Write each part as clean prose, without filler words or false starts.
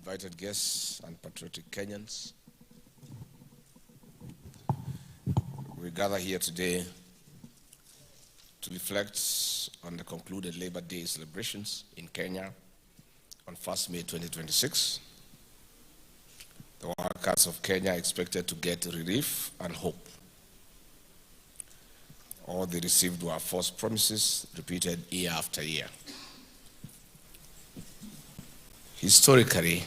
invited guests and patriotic Kenyans. We gather here today to reflect on the concluded Labor Day celebrations in Kenya on 1st May 2026. The workers of Kenya are expected to get relief and hope. All they received were false promises repeated year after year. Historically,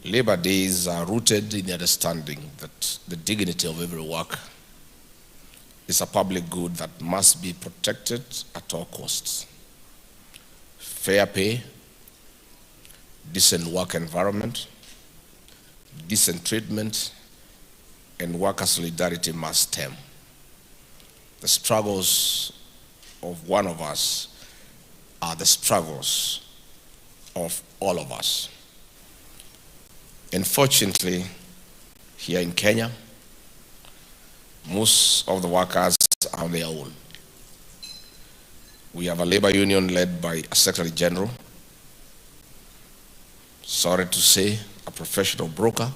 Labor Days are rooted in the understanding that the dignity of every worker is a public good that must be protected at all costs. Fair pay, decent work environment, decent treatment, and worker solidarity must stem. The struggles of one of us are the struggles of all of us. Unfortunately, here in Kenya, most of the workers are on their own. We have a labor union led by a Secretary General, sorry to say, a professional broker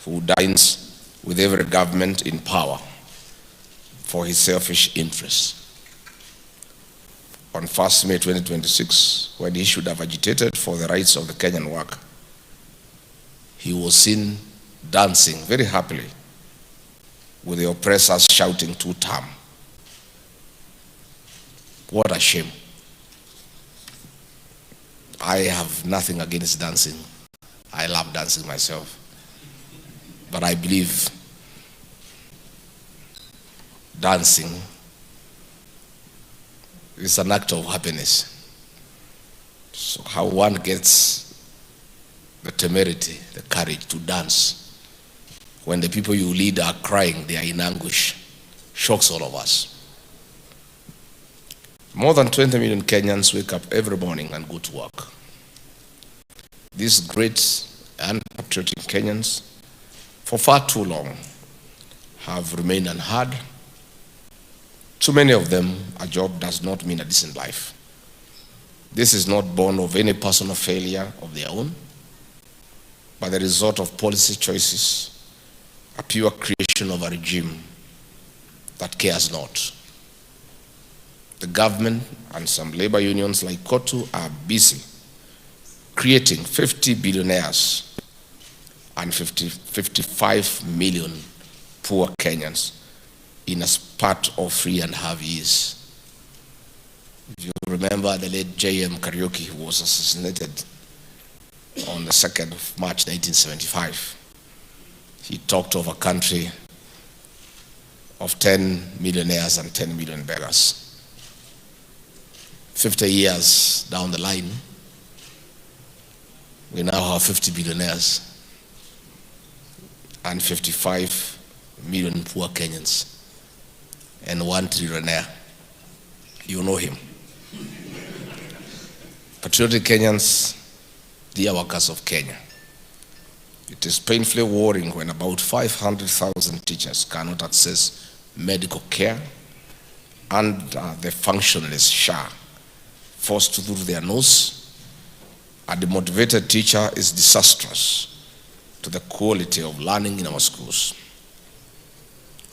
who dines with every government in power for his selfish interests. On 1st May 2026, when he should have agitated for the rights of the Kenyan worker, he was seen dancing very happily with the oppressors shouting "two term." What a shame. I have nothing against dancing. I love dancing myself. But I believe dancing is an act of happiness. So how one gets the temerity, the courage to dance when the people you lead are crying, they are in anguish, shocks all of us. More than 20 million Kenyans wake up every morning and go to work. These great and patriotic Kenyans, for far too long, have remained unheard. To many of them, a job does not mean a decent life. This is not born of any personal failure of their own, but the result of policy choices, a pure creation of a regime that cares not. The government and some labor unions like KOTU are busy creating 50 billionaires and 55 million poor Kenyans in a spat of 3.5 years. If you remember the late J.M. Kariuki, who was assassinated on the 2nd of March 1975, he talked of a country of 10 millionaires and 10 million beggars. 50 years down the line, we now have 50 billionaires and 55 million poor Kenyans and 1 trillionaire. You know him. Patriotic Kenyans, dear workers of Kenya, it is painfully worrying when about 500,000 teachers cannot access medical care and the functionalist SHA forced through their nose. A demotivated teacher is disastrous to the quality of learning in our schools.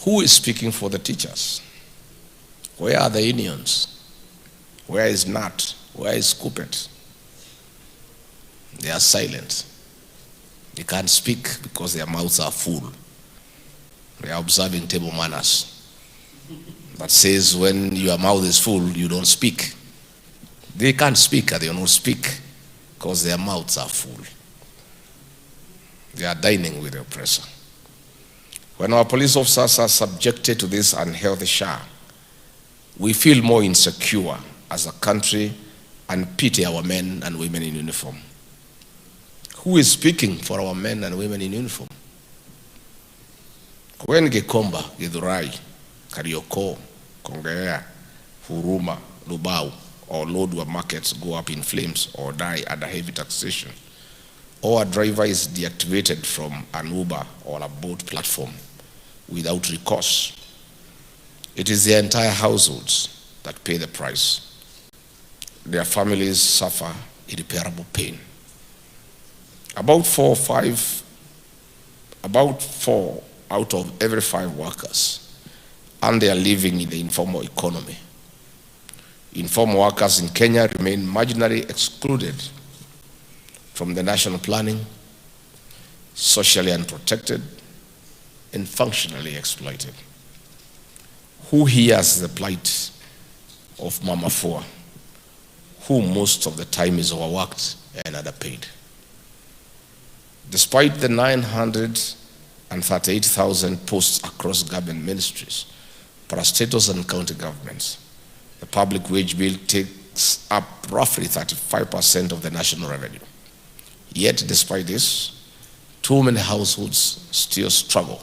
Who is speaking for the teachers? Where are the unions? Where is NAT? Where is KUPPET? They are silent. They can't speak because their mouths are full. They are observing table manners that says when your mouth is full, you don't speak. They can't speak and they don't speak because their mouths are full. They are dining with the oppressor. When our police officers are subjected to this unhealthy SHA, we feel more insecure as a country and pity our men and women in uniform. Who is speaking for our men and women in uniform? When Gikomba, Githurai, Karioko, Kongea, Huruma, Lubao, or Lodwar markets go up in flames or die under heavy taxation, or a driver is deactivated from an Uber or a boat platform without recourse, it is their entire households that pay the price. Their families suffer irreparable pain. About 4 out of every 5 workers and they are living in the informal economy. Informal workers in Kenya remain marginally excluded from the national planning, socially unprotected, and functionally exploited. Who hears the plight of Mama Fua, who most of the time is overworked and underpaid? Despite the 938,000 posts across government ministries, parastatals and county governments, the public wage bill takes up roughly 35% of the national revenue. Yet, despite this, too many households still struggle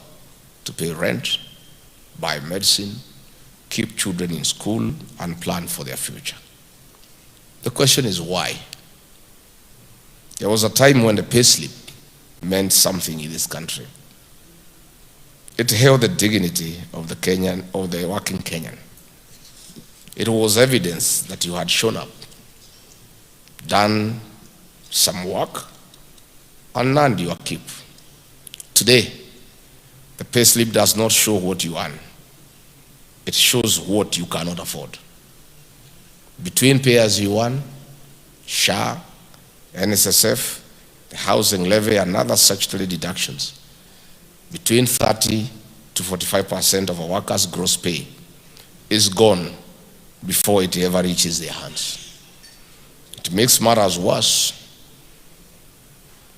to pay rent, buy medicine, keep children in school, and plan for their future. The question is why? There was a time when the payslip meant something in this country. It held the dignity of the working Kenyan. It was evidence that you had shown up, done some work, and earned your keep. Today, the payslip does not show what you earn. It shows what you cannot afford. Between pay as you earn, SHA, NSSF, the housing levy, and other statutory deductions, between 30 to 45% of a worker's gross pay is gone before it ever reaches their hands. It makes matters worse.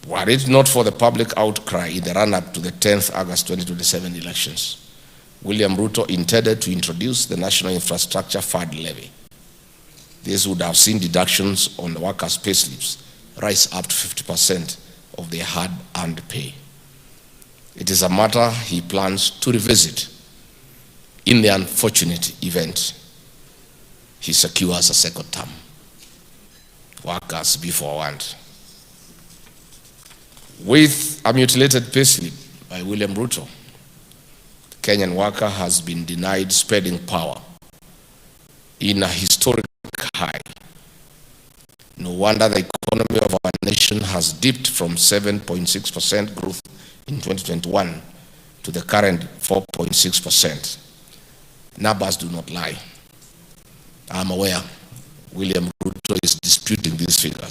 Were it not for the public outcry in the run-up to the 10th August 2027 elections, William Ruto intended to introduce the National Infrastructure Fund levy. This would have seen deductions on the workers' payslips rise up to 50% of their hard-earned pay. It is a matter he plans to revisit in the unfortunate event he secures a second term. Workers be forewarned. With a mutilated payslip by William Ruto, the Kenyan worker has been denied spending power in a historic high. No wonder the economy of our nation has dipped from 7.6% growth in 2021 to the current 4.6%. Numbers do not lie. I'm aware William Ruto is disputing these figures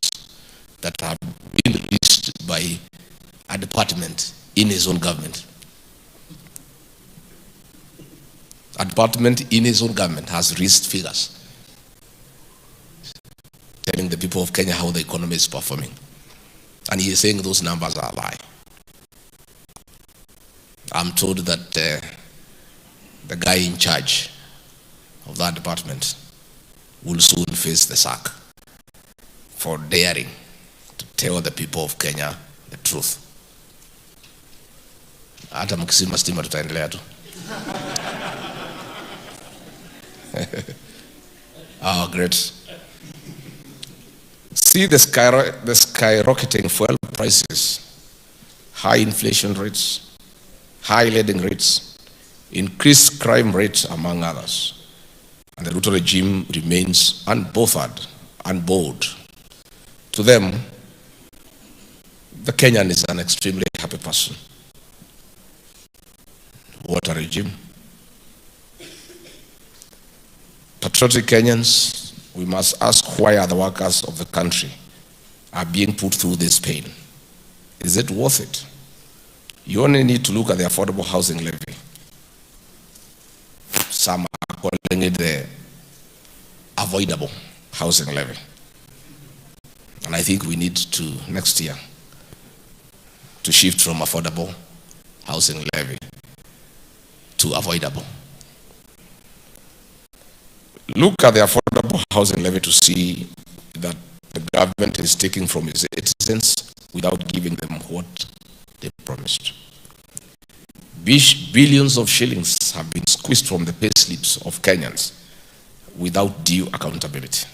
that have been released by a department in his own government. A department in his own government has released figures telling the people of Kenya how the economy is performing. And he is saying those numbers are a lie. I'm told that the guy in charge of that department will soon face the sack for daring to tell the people of Kenya the truth. Hata mkisima stima tutaendelea tu. Oh, great. See the skyrocketing fuel prices, high inflation rates, high lending rates, increased crime rates, among others. And the Ruto regime remains unbothered, unbored. To them, the Kenyan is an extremely happy person. What a regime. Patriotic Kenyans, we must ask why other workers of the country are being put through this pain. Is it worth it? You only need to look at the affordable housing levy. Some are calling it the avoidable housing levy. And I think we need to, next year, to shift from affordable housing levy to avoidable. Look at the affordable housing levy to see that the government is taking from its citizens without giving them what they promised. Billions of shillings have been squeezed from the payslips of Kenyans without due accountability.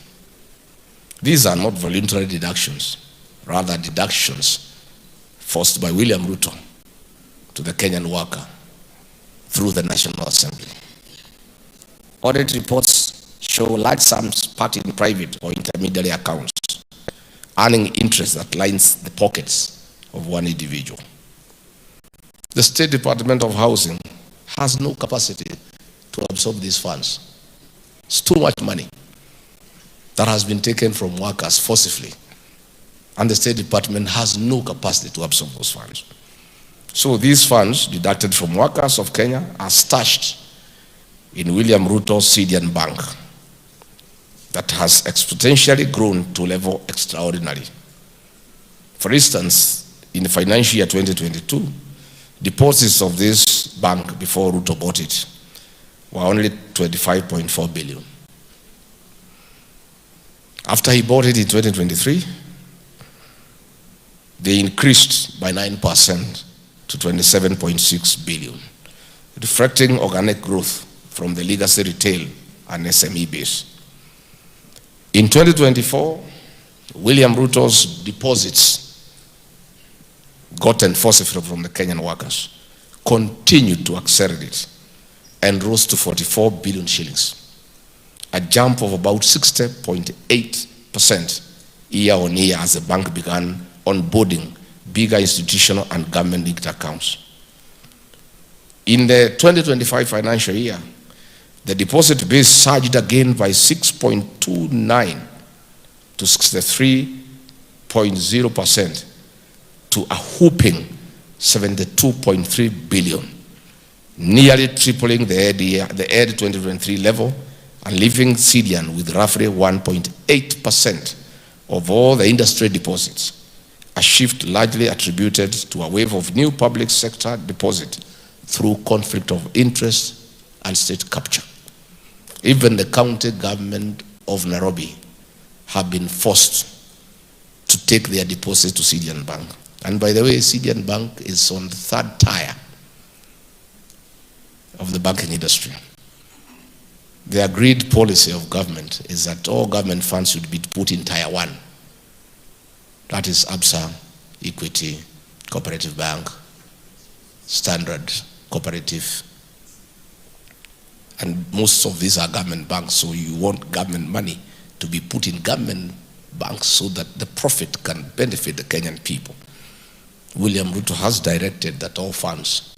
These are not voluntary deductions, rather deductions forced by William Ruto to the Kenyan worker through the National Assembly. Audit reports show large sums parked in private or intermediary accounts earning interest that lines the pockets of one individual. The State Department of Housing has no capacity to absorb these funds. It's too much money that has been taken from workers forcibly, and the State Department has no capacity to absorb those funds. So these funds deducted from workers of Kenya are stashed in William Ruto's CDN Bank that has exponentially grown to a level extraordinary. For instance, in the financial year 2022, deposits of this bank before Ruto bought it were only 25.4 billion. After he bought it in 2023, they increased by 9% to 27.6 billion, reflecting organic growth from the legacy retail and SME base. In 2024, William Ruto's deposits gotten forcibly from the Kenyan workers continued to accelerate and rose to 44 billion shillings, a jump of about 60.8% year on year as the bank began onboarding bigger institutional and government-linked accounts. In the 2025 financial year, the deposit base surged again by 6.29 to 63.0% to a whopping 72.3 billion, nearly tripling the ED 2023 level and leaving CDN with roughly 1.8% of all the industry deposits, a shift largely attributed to a wave of new public sector deposit through conflict of interest and state capture. Even the county government of Nairobi have been forced to take their deposits to CDN Bank. And by the way, CDN Bank is on the third tier of the banking industry. The agreed policy of government is that all government funds should be put in tier 1. That is ABSA, Equity, Cooperative Bank, Standard, Cooperative. And most of these are government banks, so you want government money to be put in government banks so that the profit can benefit the Kenyan people. William Ruto has directed that all funds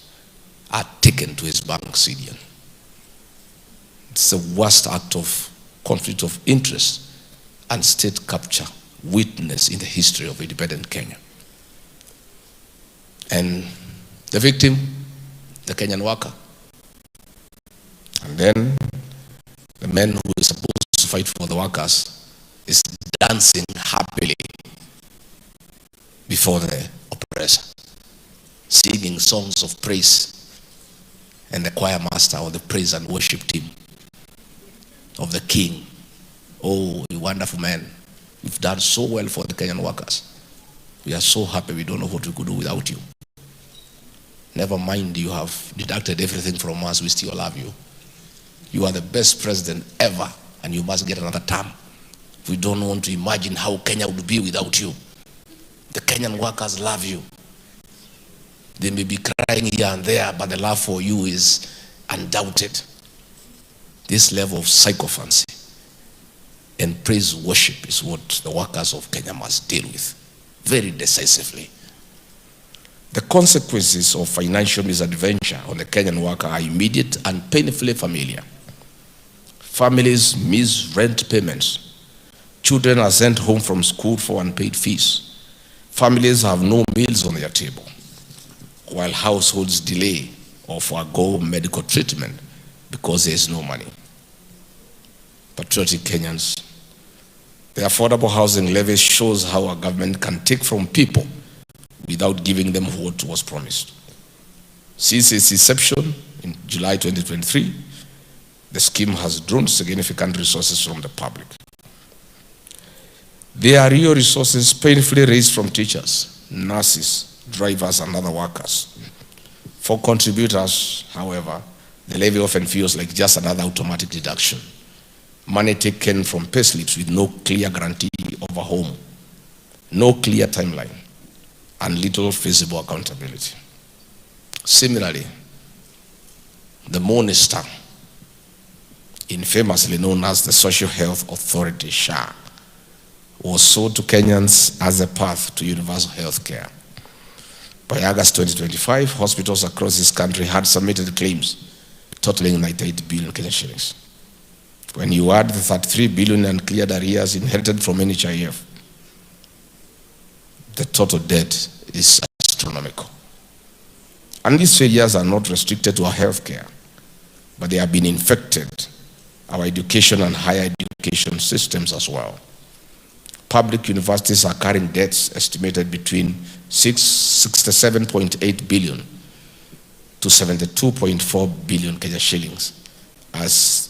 are taken to his bank, CDN. It's the worst act of conflict of interest and state capture witnessed in the history of independent Kenya. And the victim, the Kenyan worker. And then the man who is supposed to fight for the workers is dancing happily before the oppressor, singing songs of praise, and the choir master or the praise and worship team of the king. Oh, you wonderful man. You've done so well for the Kenyan workers. We are so happy, we don't know what we could do without you. Never mind, you have deducted everything from us, we still love you. You are the best president ever, and you must get another term. We don't want to imagine how Kenya would be without you. The Kenyan workers love you. They may be crying here and there, but the love for you is undoubted. This level of sycophancy and praise worship is what the workers of Kenya must deal with very decisively. The consequences of financial misadventure on the Kenyan worker are immediate and painfully familiar. Families miss rent payments. Children are sent home from school for unpaid fees. Families have no meals on their table, while households delay or forego medical treatment because there is no money. Patriotic Kenyans, the affordable housing levy shows how a government can take from people without giving them what was promised. Since its inception in July 2023, the scheme has drawn significant resources from the public. There are real resources painfully raised from teachers, nurses, drivers, and other workers. For contributors, however, the levy often feels like just another automatic deduction. Money taken from payslips with no clear guarantee of a home, no clear timeline, and little feasible accountability. Similarly, the Minister, infamously known as the Social Health Authority, SHA, was sold to Kenyans as a path to universal health care. By August 2025, hospitals across this country had submitted claims totaling 98 billion Kenyan shillings. When you add the 33 billion uncleared arrears inherited from NHIF, the total debt is astronomical. And these failures are not restricted to our healthcare, but they have been infected our education and higher education systems as well. Public universities are carrying debts estimated between 67.8 billion to 72.4 billion Kenya shillings as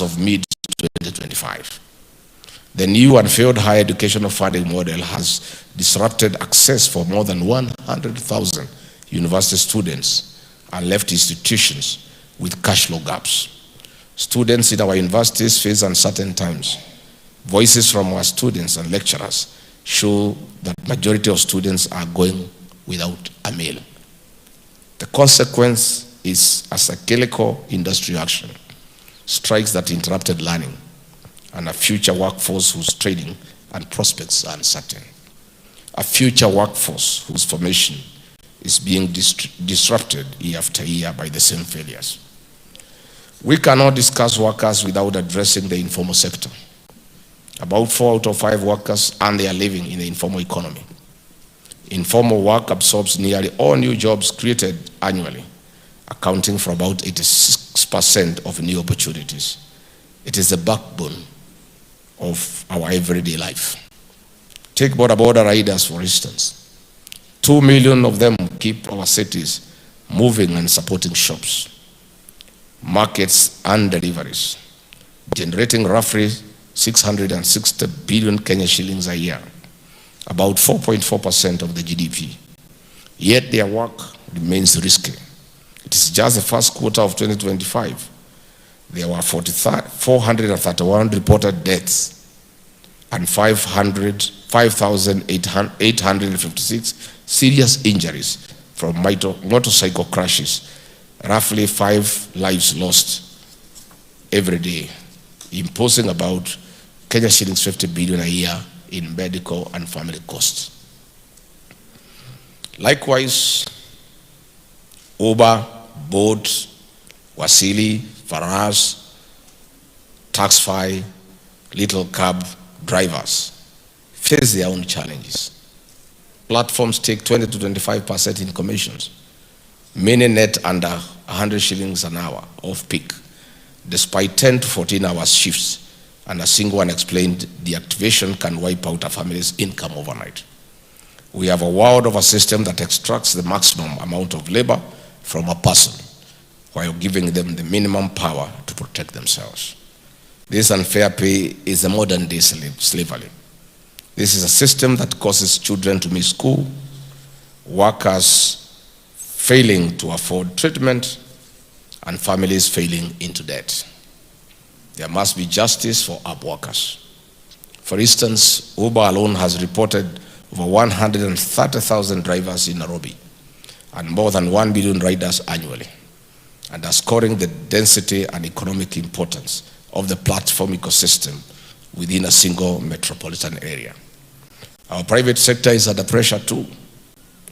of mid-2025. The new and failed higher educational funding model has disrupted access for more than 100,000 university students and left institutions with cash flow gaps. Students in our universities face uncertain times. Voices from our students and lecturers show that majority of students are going without a meal. The consequence is a cyclical industry action, strikes that interrupted learning, and a future workforce whose training and prospects are uncertain. A future workforce whose formation is being disrupted year after year by the same failures. We cannot discuss workers without addressing the informal sector. About 4 out of 5 workers earn their living in the informal economy. Informal work absorbs nearly all new jobs created annually, accounting for about 86% of new opportunities. It is the backbone of our everyday life. Take border riders, for instance. 2 million of them keep our cities moving and supporting shops, markets and deliveries, generating roughly 660 billion Kenya shillings a year, about 4.4% of the GDP. Yet their work remains risky. It is just the first quarter of 2025. There were 431 reported deaths and 5,856 serious injuries from motorcycle crashes, roughly 5 lives lost every day, imposing about Kenya shillings 50 billion a year in medical and family costs. Likewise, Uber, Bolt, Wasili, Faraz, Taxify, little cab drivers face their own challenges. Platforms take 20 to 25% in commissions. Many net under 100 shillings an hour off peak, despite 10 to 14 hours shifts, and a single unexplained deactivation can wipe out a family's income overnight. We have a world of a system that extracts the maximum amount of labor from a person while giving them the minimum power to protect themselves. This unfair pay is a modern day slavery. This is a system that causes children to miss school, workers failing to afford treatment, and families failing into debt. There must be justice for UP workers. For instance, Uber alone has reported over 130,000 drivers in Nairobi and more than 1 billion riders annually, underscoring the density and economic importance of the platform ecosystem within a single metropolitan area. Our private sector is under pressure too.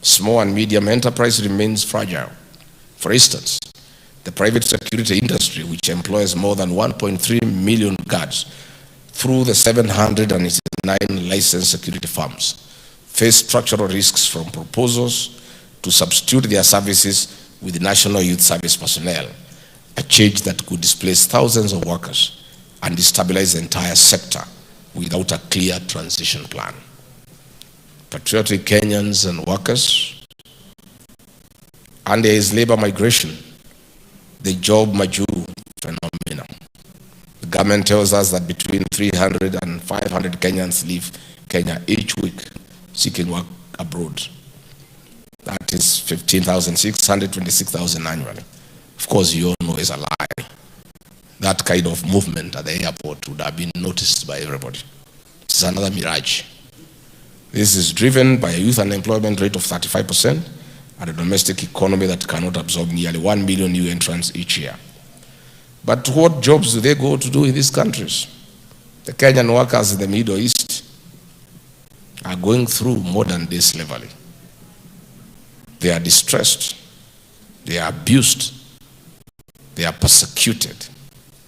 Small and medium enterprise remains fragile. For instance, the private security industry, which employs more than 1.3 million guards through the 789 licensed security firms, face structural risks from proposals to substitute their services with National Youth Service personnel, a change that could displace thousands of workers and destabilize the entire sector without a clear transition plan. Patriotic Kenyans and workers, and there is labor migration, the job majority phenomenon. The government tells us that between 300 and 500 Kenyans leave Kenya each week seeking work abroad. That is 15,600, 26,000 annually. Of course, you all know it's a lie. That kind of movement at the airport would have been noticed by everybody. It's another mirage. This is driven by a youth unemployment rate of 35% and a domestic economy that cannot absorb nearly 1 million new entrants each year. But what jobs do they go to do in these countries? The Kenyan workers in the Middle East are going through modern day slavery. They are distressed, they are abused, they are persecuted,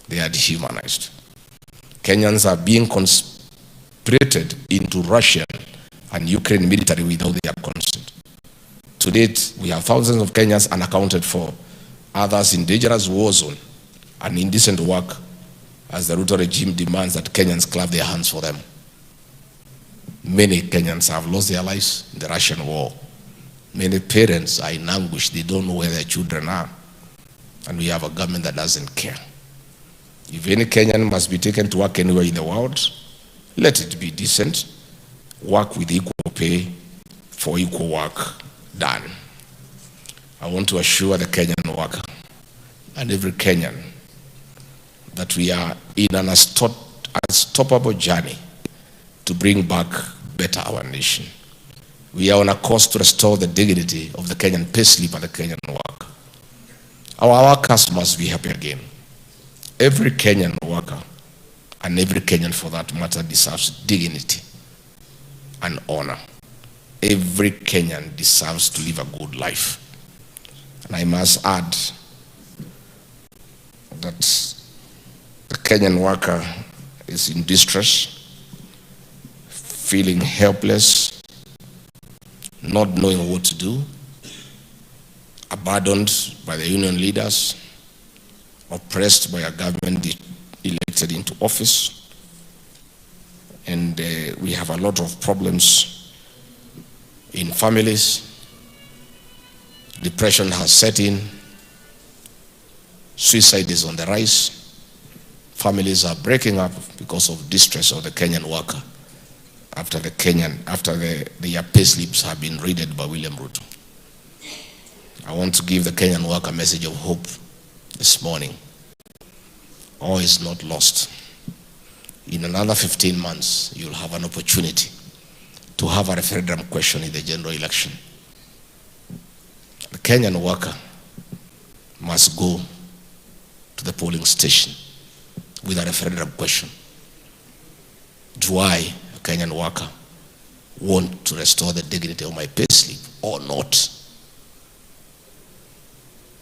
they are dehumanized. Kenyans are being conscripted into Russian and Ukraine military without their consent. To date, we have thousands of Kenyans unaccounted for, others in dangerous war zone and indecent work, as the Ruto regime demands that Kenyans clap their hands for them. Many Kenyans have lost their lives in the Russian war. Many parents are in anguish. They don't know where their children are. And we have a government that doesn't care. If any Kenyan must be taken to work anywhere in the world, let it be decent. Work with equal pay for equal work done. I want to assure the Kenyan worker and every Kenyan that we are in an unstoppable journey to bring back better our nation. We are on a course to restore the dignity of the Kenyan payslip and the Kenyan worker. Our workers must be happy again. Every Kenyan worker and every Kenyan for that matter deserves dignity and honor. Every Kenyan deserves to live a good life. And I must add that the Kenyan worker is in distress, feeling helpless, not knowing what to do, abandoned by the union leaders, oppressed by a government elected into office. And we have a lot of problems in families. Depression has set in. Suicide is on the rise. Families are breaking up because of distress of the Kenyan worker after their payslips have been raided by William Ruto. I want to give the Kenyan worker a message of hope this morning. All is not lost. In another 15 months, you'll have an opportunity to have a referendum question in the general election. The Kenyan worker must go to the polling station with a referendum question. Do I, a Kenyan worker, want to restore the dignity of my payslip or not?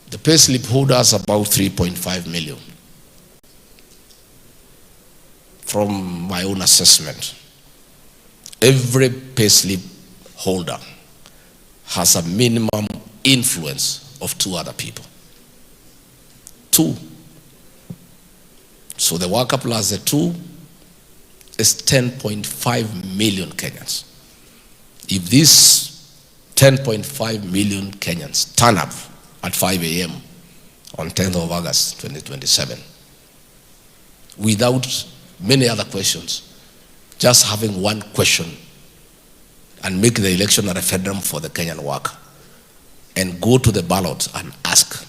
The payslip holders about 3.5 million. From my own assessment, every payslip holder has a minimum influence of 2 other people. 2. So the worker plus the 2 is 10.5 million Kenyans. If these 10.5 million Kenyans turn up at 5 a.m. on 10th of August 2027, without many other questions, just having one question and make the election a referendum for the Kenyan worker, and go to the ballot and ask,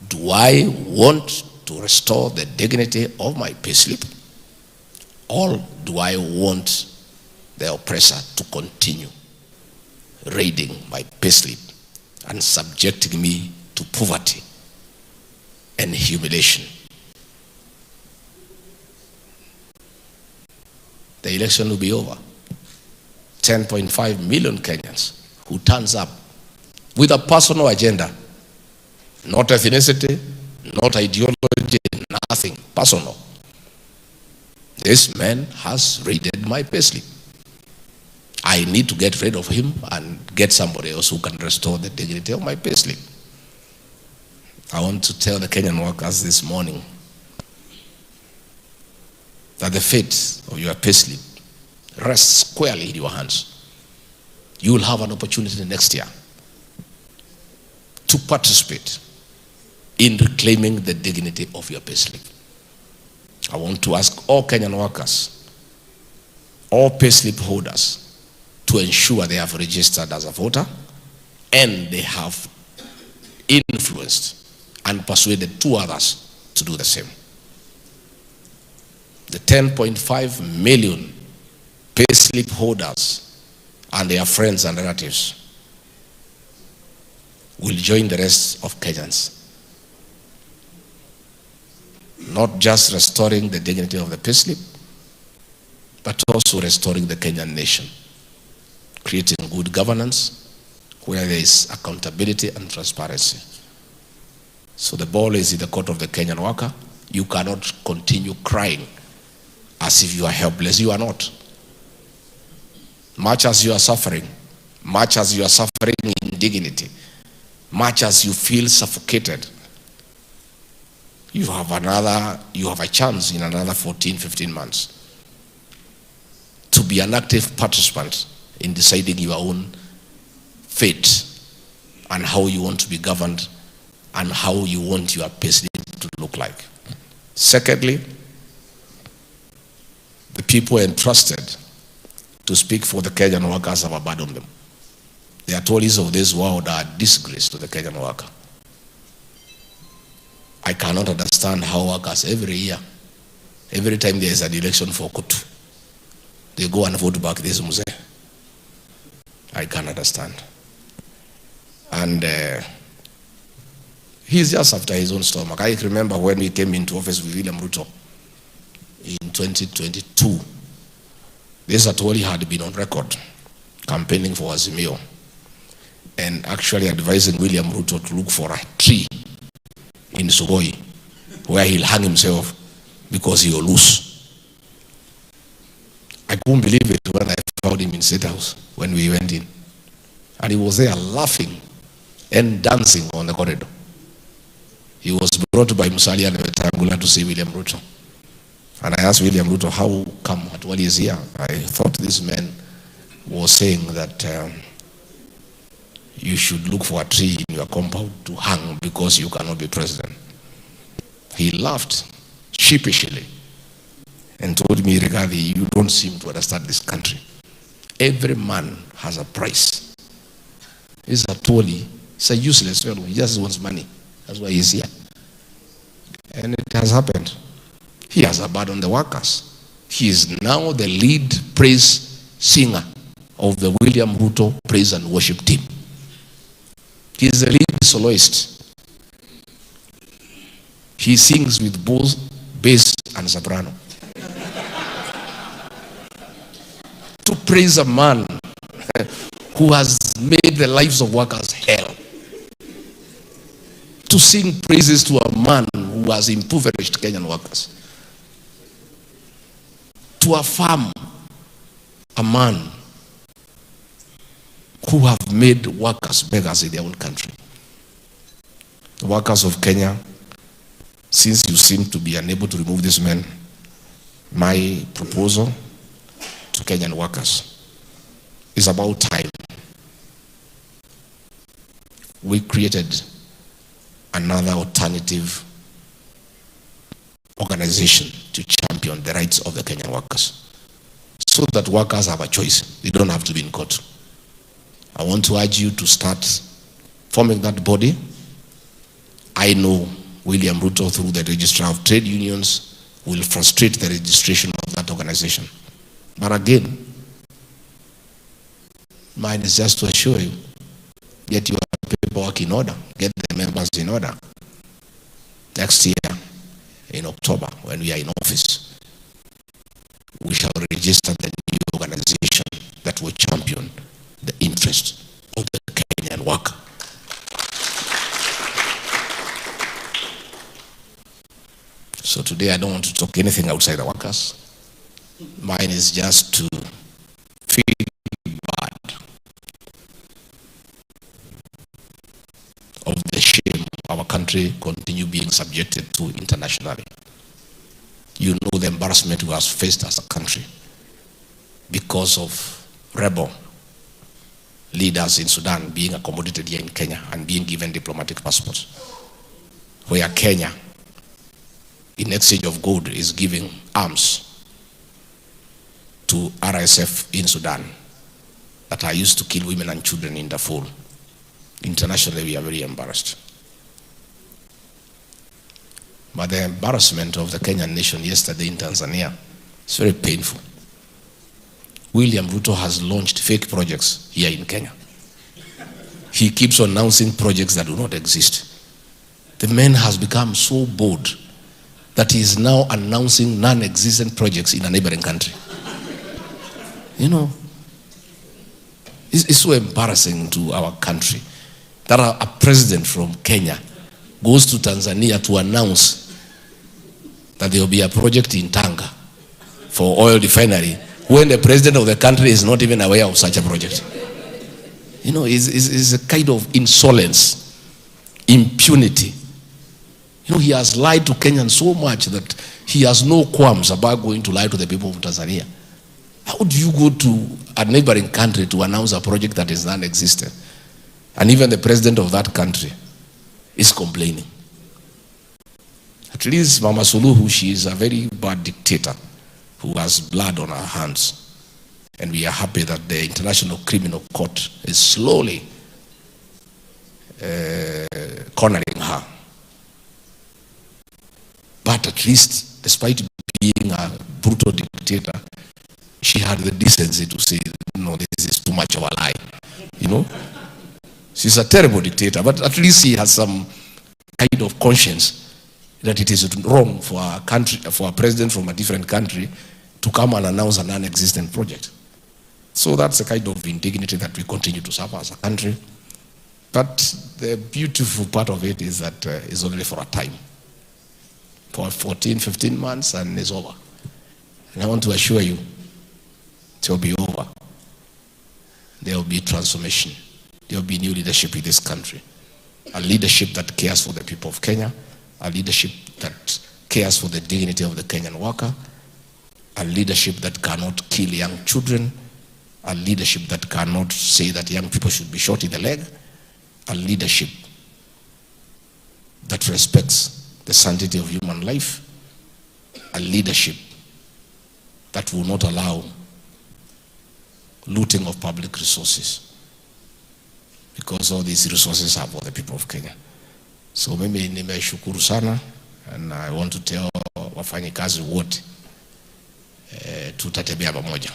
do I want to restore the dignity of my payslip, or do I want the oppressor to continue raiding my payslip and subjecting me to poverty and humiliation? The election will be over. 10.5 million Kenyans who turns up with a personal agenda, not ethnicity, not ideology, nothing, personal. This man has raided my payslip. I need to get rid of him and get somebody else who can restore the dignity of my payslip. I want to tell the Kenyan workers this morning that the fate of your payslip rests squarely in your hands. You will have an opportunity next year to participate in reclaiming the dignity of your payslip. I want to ask all Kenyan workers, all payslip holders, to ensure they have registered as a voter and they have influenced and persuaded 2 others to do the same. The 10.5 million payslip holders and their friends and relatives will join the rest of Kenyans, not just restoring the dignity of the payslip, but also restoring the Kenyan nation. creating good governance where there is accountability and transparency. So the ball is in the court of the Kenyan worker. You cannot continue crying as if you are helpless. You are not. Much as you are suffering indignity, much as you feel suffocated, you have a chance in another 14, 15 months to be an active participant in deciding your own fate and how you want to be governed and how you want your payslip to look like. Secondly, the people entrusted to speak for the Kenyan workers have abandoned them. The Atwolis of this world are a disgrace to the Kenyan worker. I cannot understand how workers every year, every time there is an election for Kutu, they go and vote back this Mzee. I can't understand. And he's just after his own stomach. I remember when we came into office with William Ruto in 2022, this Atwoli had been on record campaigning for Azimio and actually advising William Ruto to look for a tree in Sugoi where he'll hang himself because he'll lose. I couldn't believe it when I found him in State House when we went in. And he was there laughing and dancing on the corridor. He was brought by Musalia and Wetangula to see William Ruto. And I asked William Ruto, how come Atwoli is here? I thought this man was saying that you should look for a tree in your compound to hang because you cannot be president. He laughed sheepishly and told me, Rigathi, you don't seem to understand this country. Every man has a price. He's Atwoli. He's a useless fellow. He just wants money. That's why he's here. And it has happened. He has abandoned the workers. He is now the lead praise singer of the William Ruto praise and worship team. He is the lead soloist. He sings with both bass and soprano. To praise a man who has made the lives of workers hell. To sing praises to a man who has impoverished Kenyan workers. To affirm a man who have made workers beggars in their own country. The workers of Kenya, since you seem to be unable to remove this man, my proposal to Kenyan workers is about time. We created another alternative organization to champion the rights of the Kenyan workers so that workers have a choice. They don't have to be in court. I want to urge you to start forming that body. I know William Ruto, through the Registrar of Trade Unions, will frustrate the registration of that organization. But again, mine is just to assure you, get your paperwork in order, get the members in order. Next year, in October, when we are in office, we shall register the new organization that will champion the interest of the Kenyan worker. So today I don't want to talk anything outside the workers. Mine is just to feel bad of the shame our country continue being subjected to internationally. You know the embarrassment we have faced as a country because of rebel leaders in Sudan being accommodated here in Kenya and being given diplomatic passports, where Kenya, in exchange of gold, is giving arms to RSF in Sudan that are used to kill women and children in Darfur. Internationally, we are very embarrassed. But the embarrassment of the Kenyan nation yesterday in Tanzania is very painful. William Ruto has launched fake projects here in Kenya. He keeps on announcing projects that do not exist. The man has become so bold that he is now announcing non-existent projects in a neighboring country. You know, It's so embarrassing to our country that a president from Kenya goes to Tanzania to announce that there will be a project in Tanga for oil refinery when the president of the country is not even aware of such a project. You know, it's a kind of insolence, impunity. You know, he has lied to Kenyans so much that he has no qualms about going to lie to the people of Tanzania. How do you go to a neighboring country to announce a project that is non-existent? And even the president of that country is complaining. At least Mama Suluhu, she is a very bad dictator who has blood on her hands. And we are happy that the International Criminal Court is slowly cornering her. But at least, despite being a brutal dictator, she had the decency to say, no, this is too much of a lie. You know? She's a terrible dictator, but at least she has some kind of conscience that it is wrong for a country, for a president from a different country to come and announce a non-existent project. So that's the kind of indignity that we continue to suffer as a country. But the beautiful part of it is that it's only for a time. For 14, 15 months and it's over. And I want to assure you, it will be over. There will be transformation. There will be new leadership in this country. A leadership that cares for the people of Kenya. A leadership that cares for the dignity of the Kenyan worker. A leadership that cannot kill young children. A leadership that cannot say that young people should be shot in the leg. A leadership that respects the sanctity of human life. A leadership that will not allow looting of public resources, because all these resources are for the people of Kenya. So mimi nimeshukuru sana, and I want to tell wafanyikazi wote tutatembea pamoja.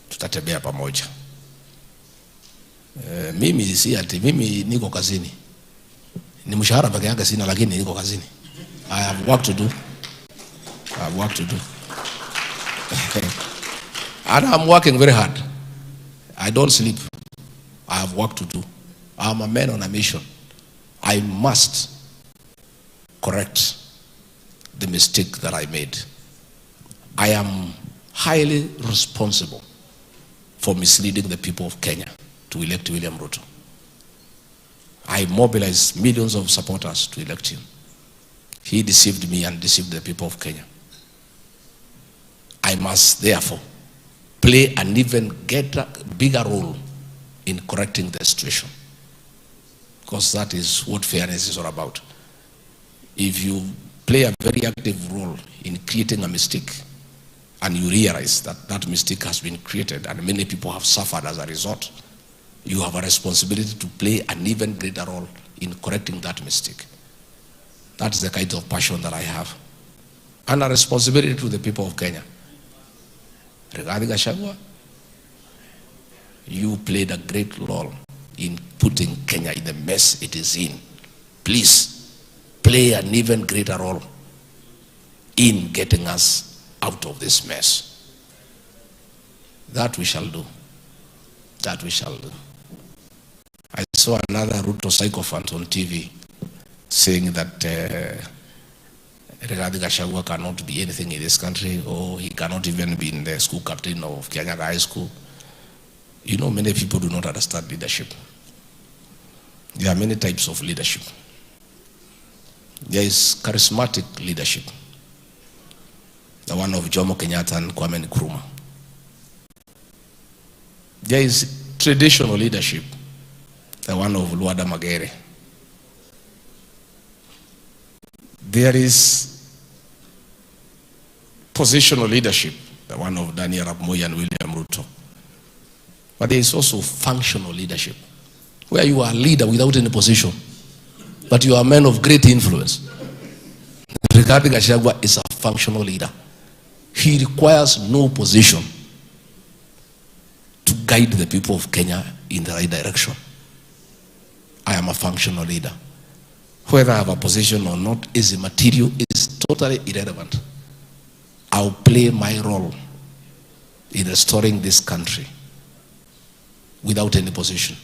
Tutatembea pamoja. Mimi si ati mimi niko kazini. Ni mshahara peke yake sina, lakini niko kazini. I have work to do. I have work to do. And I'm working very hard. I don't sleep. I have work to do. I'm a man on a mission. I must correct the mistake that I made. I am highly responsible for misleading the people of Kenya to elect William Ruto. I mobilized millions of supporters to elect him. He deceived me and deceived the people of Kenya. I must therefore play an even bigger role in correcting the situation, because that is what fairness is all about. If you play a very active role in creating a mistake and you realize that that mistake has been created and many people have suffered as a result, you have a responsibility to play an even greater role in correcting that mistake. That's the kind of passion that I have, and a responsibility to the people of Kenya. Rigathi Gachagua, you played a great role in putting Kenya in the mess it is in. Please play an even greater role in getting us out of this mess. That we shall do. That we shall do. I saw another Ruto sycophant on TV saying that Rigathi Gachagua cannot be anything in this country, or he cannot even be in the school captain of Kenyan High School. You know, many people do not understand leadership. There are many types of leadership. There is charismatic leadership, the one of Jomo Kenyatta and Kwame Nkrumah. There is traditional leadership, the one of Luada Magere. There is positional leadership, the one of Daniel Arap Moi and William Ruto. But there is also functional leadership, where you are a leader without any position, but you are a man of great influence. Rigathi Gachagua is a functional leader. He requires no position to guide the people of Kenya in the right direction. I am a functional leader. Whether I have a position or not is immaterial, is totally irrelevant. I'll play my role in restoring this country without any position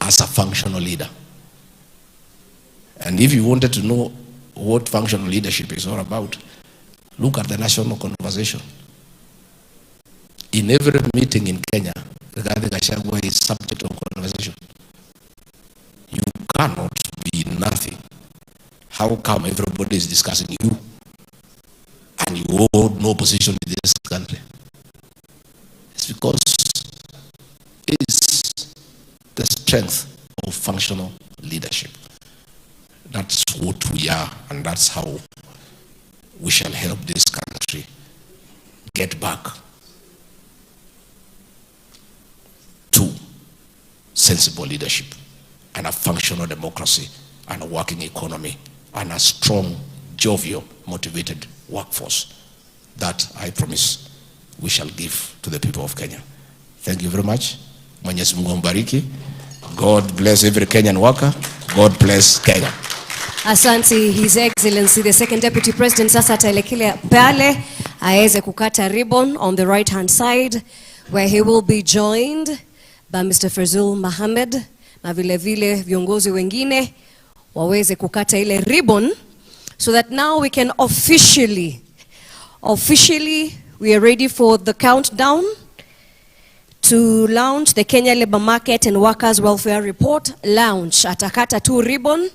as a functional leader. And if you wanted to know what functional leadership is all about, look at the national conversation. In every meeting in Kenya, Rigathi Gachagua is subject of conversation. You cannot be nothing. How come everybody is discussing you and you hold no position in this country? It's because it's the strength of functional leadership. That's what we are, and that's how we shall help this country get back to sensible leadership and a functional democracy and a working economy and a strong, jovial, motivated workforce that I promise we shall give to the people of Kenya. Thank you very much. Mwenyezi Mungu ambariki. God bless every Kenyan worker. God bless Kenya. Asante, His Excellency, the Second Deputy President. Sasa ataelekea pale aweze kukata ribbon on the right hand side, where he will be joined by Mr. Fazul Mohammed, na vile vile viongozi wengine waweze kukata ile ribbon, so that now we can officially we are ready for the countdown to launch the Kenya Labor Market and Workers Welfare Report. Launch atakata tu ribbon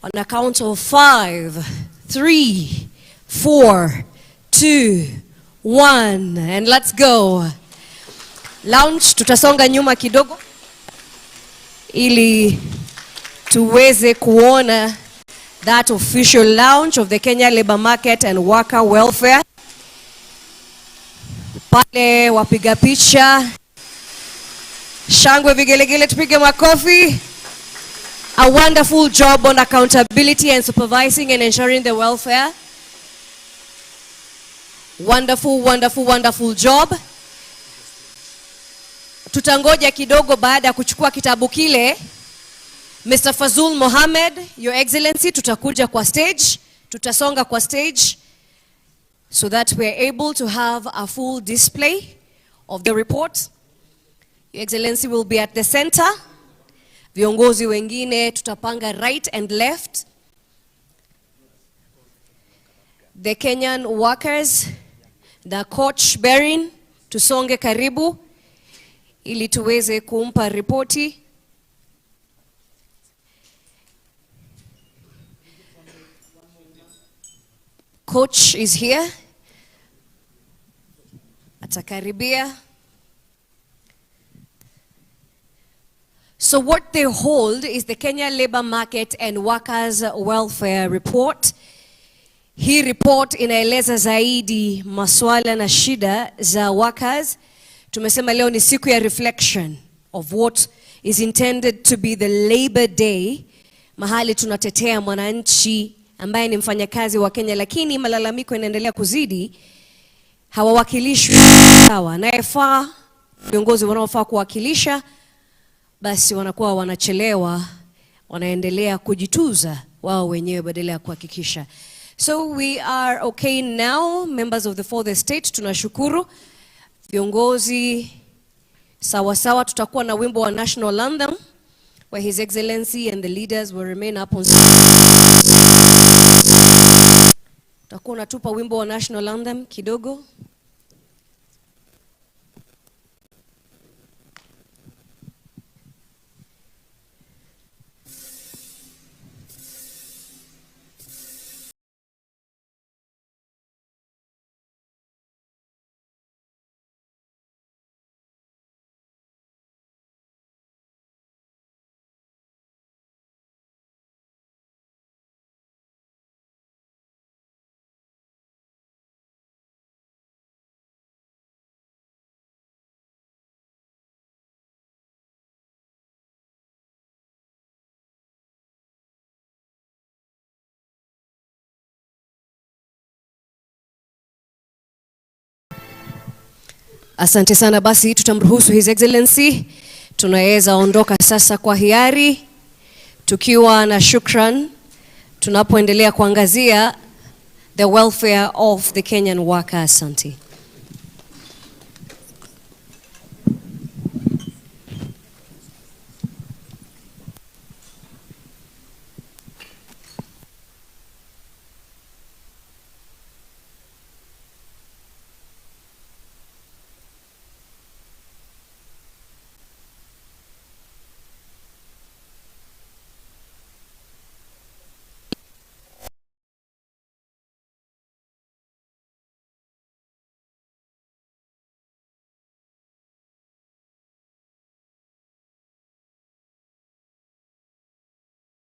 on a count of 5, 3, 4, 2, 1, and let's go. Launch, tutasonga nyuma kidogo ili tuweze kuona that official launch of the Kenya Labor Market and Worker Welfare. Pale wapiga picha, shangwe vigelegele, tupige makofi. A wonderful job on accountability and supervising and ensuring the welfare. Wonderful, wonderful, wonderful job. Tutangoja kidogo baada ya kuchukua kitabu kile. Mr. Fazul Mohammed, Your Excellency, tutakuja kwa stage, tutasonga kwa stage, so that we are able to have a full display of the report. Your Excellency will be at the center. Viongozi wengine tutapanga right and left. The Kenyan workers, the coach bearing, tusonge karibu ili tuweze kumpa ripoti. Coach is here. Atakaribia. So what they hold is the Kenya Labor Market and Workers Welfare Report. Hii report inaeleza zaidi maswala na shida za workers. Tumesema leo ni siku ya reflection of what is intended to be the Labor Day, mahali tunatetea mwananchi ambaye ni mfanyakazi wa Kenya, lakini malalamiko yanaendelea kuzidi, hawawakilishwi sawa. Naefaa viongozi wanaofaa kuwakilisha basi wanakuwa wanachelewa, wanaendelea kujituza wao wenyewe badala ya kuhakikisha. So we are okay now, members of the fourth estate, tunashukuru. Viongozi sawa sawa, tutakuwa na wimbo wa national anthem where His Excellency and the leaders will remain up on tutakuwa natupa wimbo wa national anthem kidogo. Asante sana, basi tutamruhusu His Excellency. Tunaweza ondoka sasa kwa hiari tukiwa na shukran, tunapoendelea kuangazia the welfare of the Kenyan worker. Asante.